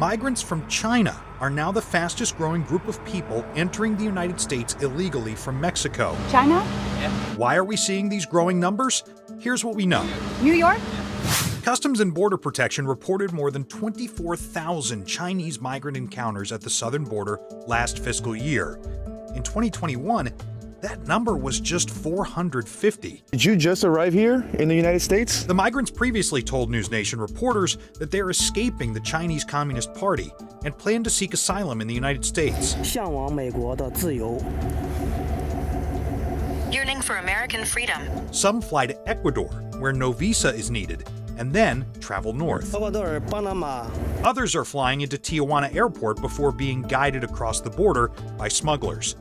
Migrants from China are now the fastest growing group of people entering the United States illegally from Mexico. China? Why are we seeing these growing numbers? Here's what we know. New York? Customs and Border Protection reported more than 24,000 Chinese migrant encounters at the southern border last fiscal year. In 2021, that number was just 450. Did you just arrive here in the United States? The migrants previously told NewsNation reporters that they're escaping the Chinese Communist Party and plan to seek asylum in the United States. 向往美国的自由。 Yearning for American freedom. Some fly to Ecuador, where no visa is needed, and then travel north. 厄瓜多尔、巴拿马。 Others are flying into Tijuana Airport before being guided across the border by smugglers.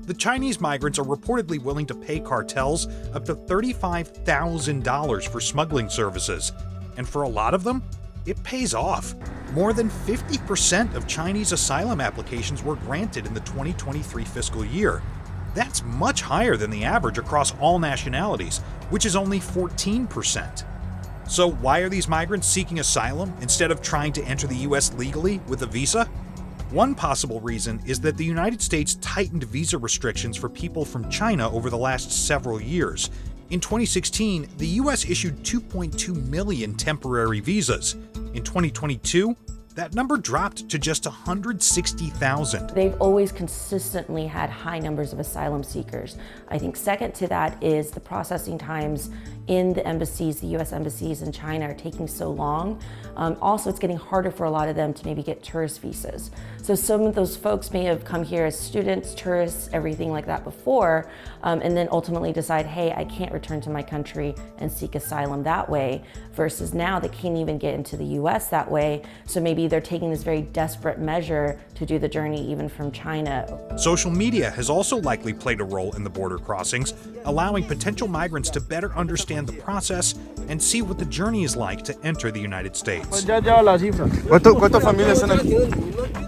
The Chinese migrants are reportedly willing to pay cartels up to $35,000 for smuggling services. And for a lot of them, it pays off. More than 50% of Chinese asylum applications were granted in the 2023 fiscal year. That's much higher than the average across all nationalities, which is only 14%. So why are these migrants seeking asylum instead of trying to enter the US legally with a visa? One possible reason is that the United States tightened visa restrictions for people from China over the last several years. In 2016, the US issued 2.2 million temporary visas. In 2022, that number dropped to just 160,000. They've always consistently had high numbers of asylum seekers. I think second to that is the processing times in the embassies, the US embassies in China are taking so long. Also, it's getting harder for a lot of them to maybe get tourist visas. So some of those folks may have come here as students, tourists, everything like that before, and then ultimately decide, hey, I can't return to my country and seek asylum that way, versus now they can't even get into the US that way. So maybe they're taking this very desperate measure to do the journey even from China. Social media has also likely played a role in the border crossings, allowing potential migrants to better understand the process and see what the journey is like to enter the United States. ¿Cuántas familias están aquí?